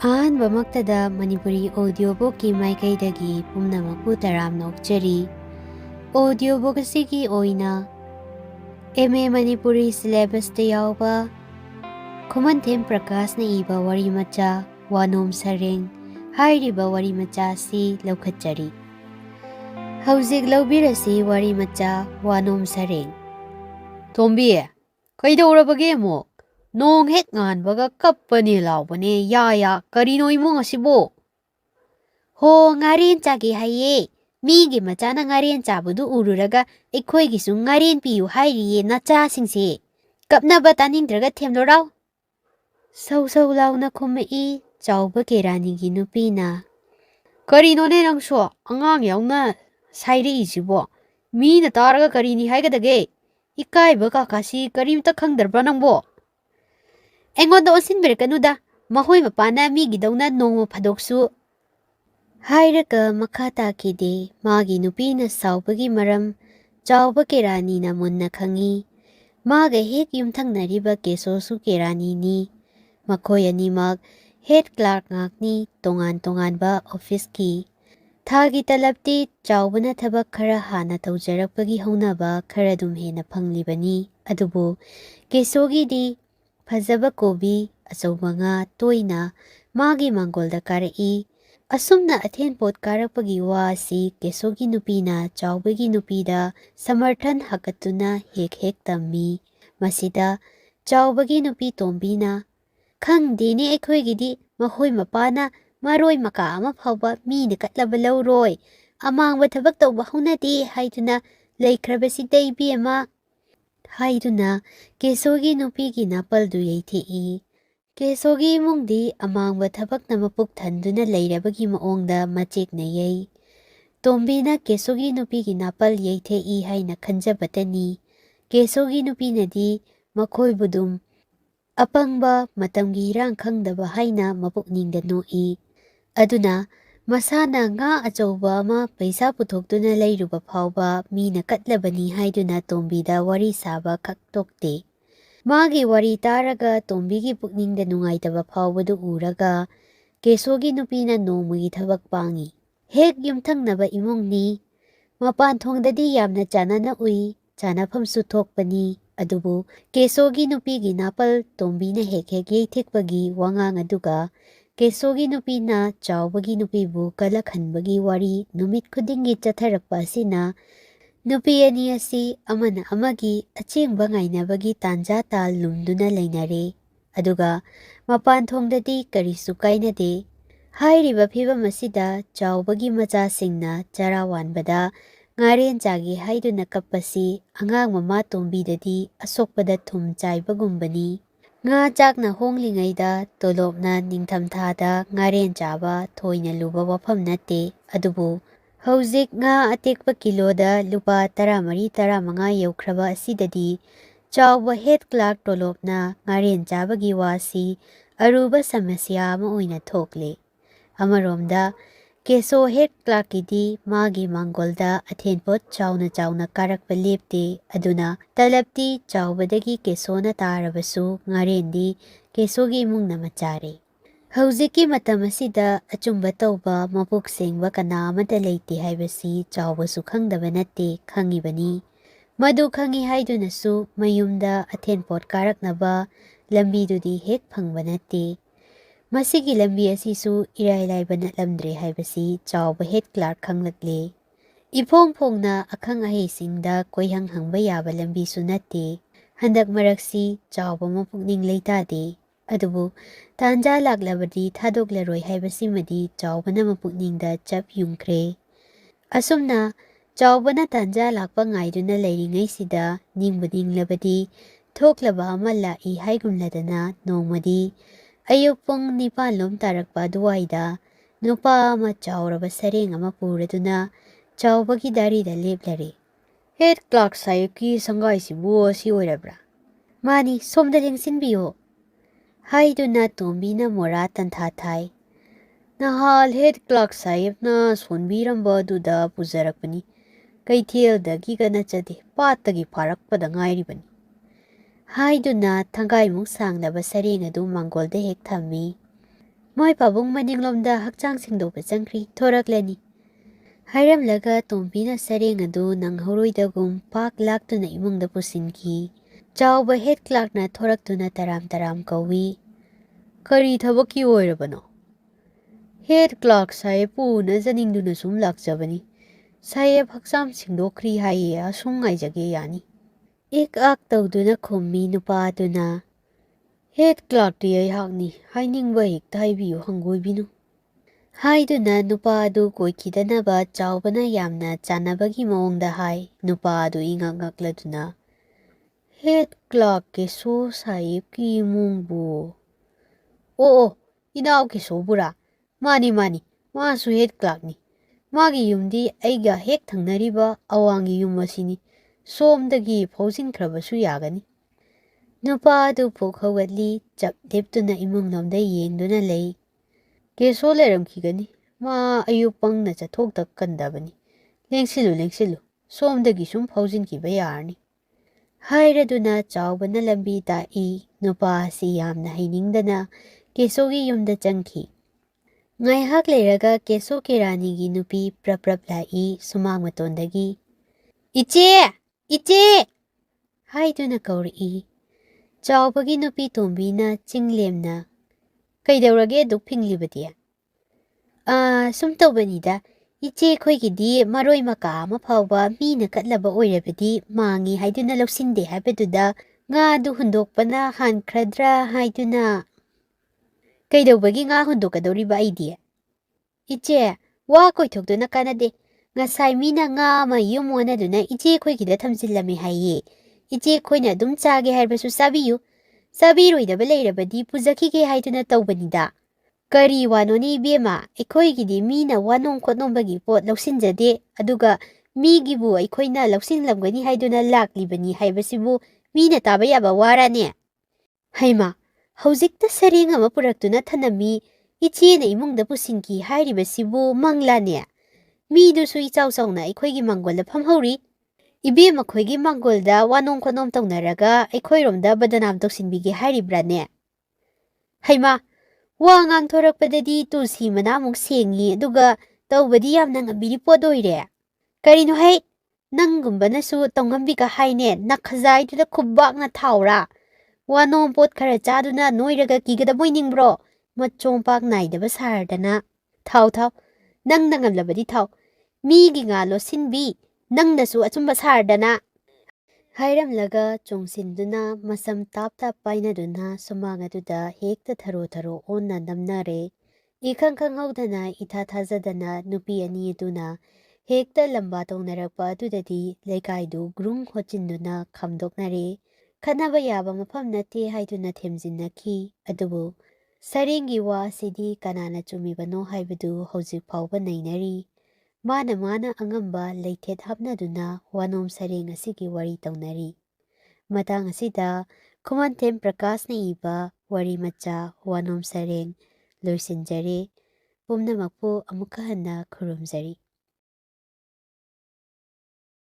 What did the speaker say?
ꯑꯍꯥꯟꯕꯃꯛꯇꯗ Manipuri Audio Book ki maikaidagi pumnamakpu taramna okjari. Audio Book asigi oina MA Manipuri Syllabus ta yauba Khumanthem Prakash na iba wari macha Wanom Sareng hairiba wari macha si laukhatjari. Hauzik laubirasi wari macha Wanom Sareng. Tombi, kaidaurabage mo? Nong hek nganbaga kappani laubane ya karino imong asibo? Ho ngaren chage haye. Migi machana ngaren chabudu ururaga ekhoigisu ngaren piyu hairiye nacha singse. Kapnaba taningdraga themlorao. Sau launa khumai chauba keranigi nupina. Karino ne nangso angang yauna sairi isibo. Mina taraga karini haigadage. Ikaiba kakasi karimta khangdarbra nangbo. Engoda osinberkanuda mahoi mapana migidawna nongma phadoksu hairaka makha takide magi nupina saubagi maram chauba kerani na munna khangi maga hek yumthangnariba kesosu kerani ni makhoi animak head clerk ngakni tongan ba office ki thagi talapti chaubana thabak khara hana tawjarakpagi haunaba kharadum hena phanglibani adubu kesogi di Fazaba kobi achauba nga toina magi mangolda karai asumna athen pot karakpagi wa si kesogi nupina chaubagi nupida samarthan hakatuna hek tammi masida chaubagi nupi tombina khangdeni ekhoigidi mahoi mapana maroi maka ama phawba mi ne katlaba lawroi amangba thabak tawba haunati haiduna leikrabasi deibi ama haiduna kesogi nupi gi napaldu yeithei kesogi mungdi amangba thabak na mapuk thanduna leirabagi maongda machekna yei tombina kesogi nupi gi napal yeithei haina khanjabatani kesogi nupi nadi makhoi budum apangba matamgi hirang khangdaba haina mapukningda noi aduna masana nga achauba ama paisa puthokduna leiruba phawba mina katlabani haiduna tombida wari saba kaktokte magi wari taraga tombigi pukningda nungaitaba phawbadu uraga kesogi nupina nongmagi thabak pangi hek yumthangnaba imongni mapan thongdadi yamna chanana ui chanaphamsu thokpani adubu kesogi nupigi napal tombina hek yeithekpagi wangang aduga kesogi nupina chaubagi nupibu kalakhanbagi wari numit khudingi chatharakpa asina nupi ani asi amana amagi achengba ngainabagi tanja tal lumduna leinare aduga mapan thongdadi karisu kainade hairiba phibam asida chaubagi macha singna charawanbada ngaren chagi haiduna kappasi angang mama tombidadi asokpada thum chaibagumbani nga chakna honglingaida tolopna ningthamthada ngaren chaba thoina luba wafam nate adubu hauzik nga atekpa kiloda lupa 13-15 yaukraba asidadi chawba head clerk tolopna ngaren chabagi wasi aruba samasya ama oina thokle amaromda keso head clerk kidi magi mangolda athenpot chawna karakpa lepte aduna talapti chawbadagi kesona tarabasu ngarendi kesogi imungna machare Hauziki matam asida achumba tawba mapuk sengba kana amata leite haibasi chawbasu khangdaba natte khangibani madu khangi haidunasu mayumda athenpot karaknaba lambidudi hek phangba natte masigi lambi asisu irailaiba natlamdre haibasi chawba head clerk khanglakle iphongna akhang ahesingda koihang hangba yaba lambi su natte handak maraksi chawba mapukning leitade adubu tanja laklabadi thadoklaroi haibasimadi chawbana mapukningda chap yungkhre asumna chawbana tanja lakpa ngaiduna leiringaisida ninglabadi thoklaba ama lai haigumladana nongmadi ayuk pung 9 lom tarakpa duwaida nupa ama chawraba sareng ama puraduna chawbagi darida leplare Head clerk sayuki sangai sibu si oirabra. Mani somda lengsinbiyo haiduna tombina mora tantha thai Nahal head clerk sayibna sonbiramba duda pujarakpani kaithielda gana chade patagi pharakpada ngairibani haiduna thangai mung sanglaba sareng adu mangolda hek thammi Moi pabung maninglomda hakchang singdokba changkri thoraklani. Hairamlaga Tombina Sareng adu nanghoroidagum pak laktuna imungda pusinki. Chawba head clerk na thoraktuna taram kawi. Kari thabaki oirabano? Head clerk sayebu na janingduna sum lakjabani. Sayeb hakcham singdokri haye asung ngaijage yani. Ik ak tawduna khummi nupa aduna. Head clerk ti ayakni hainingba hekta haibiyo hangoibinu. Haiduna nupa adu koikidanaba chawbana yamna chanabagi maongda hai. Nupa adu ingakladuna. Head clerk ke so sayeb ki imungbu. Oo, inaw ke so bura. Mani, maasu head clerk ni. Magi yumdi aiga hek thangnariba awangi yum asini. Somdagi phausinkhrabasu yagani. Nupa adu pokhawadli chap deptuna imunglomda yengduna lei. Keso leramkhigani. Ma ayupang na chathoktak kandabani. Lengsilu. Somdagi sum phausinkiba yarni. Hairaduna chawbana lambi ta'i. Nupa si yamna hainingdana kesogi yumda changki. Ngaihak leiraga keso keranigi nupi prap lai sumang matondagi. Iche! Haiduna kauri. Chawbagi nupi tombina chinglemna. Kaidaurage duk pinglibadi. Sumtawbanida. Iche khoigidi maroi maka ama phawba mina katlaba oirabadi mangi haiduna lausinde habeduda nga du hundokpana hankradra haiduna. Kaidaubagi nga hundokadoriba aidi. Iche, wa koithokduna kanade. Ngasai mina nga ama yumwanaduna iche khoigida thamjillame haye. Iche khoina dum chage harbasu sabiyu. Sabiroidaba leirabadi pujakige haiduna tawbanida. Kari wanoni bema ekhoigidi mina wanom khotnombagi pot lausinjade aduga migibu ekhoina lausinlamgani haiduna laklibani haibasibu mina taba yaba warane. Haima, haujikta sareng ama puraktuna thanami ichena imungda pusinki hairibasibu manglane. Midusu ichaw chawna ekhoigi mangolda phamhori. Ibema khoigi mangolda wanom khotnom tawnaraga ekhoiromda badanam toksinbige hairibrane. Haima, wa ngang thorakpadadi tulsi manamuk sengi aduga tawbadi yamna ngambiri pot oire. Karino hai nangumbanasu tawngambika haine nakhazaiduda khubbakna thawra. Wanom pot khara chaduna noiraga kigada boiningbro. Machompak naidaba sardana. Thau. Nang nangamlabadi thau. Migi nga losinbi. Nang nasu achumba sardana. Hairamlaga chongsinduna masam tap painaduna sumangaduda hekta tharo onna namnare. Ikhang haudana itha thazadana nupi ani aduna hekta lamba tongnarakpa adudadi lekaidu grung hochinduna khamdoknare. Khanaba yaba mafam nate haiduna themjinnaki adubu sarengi wa sidi kanana chumibano haibadu hojik phawba nainari. Mana angamba leithet hapnaduna Wanom Sareng asigi wari tawnari. Matang asida Khumanthem Prakash na iba wari macha Wanom Sareng loisinjare. Pumnamakpu amukka hanna khurumjari.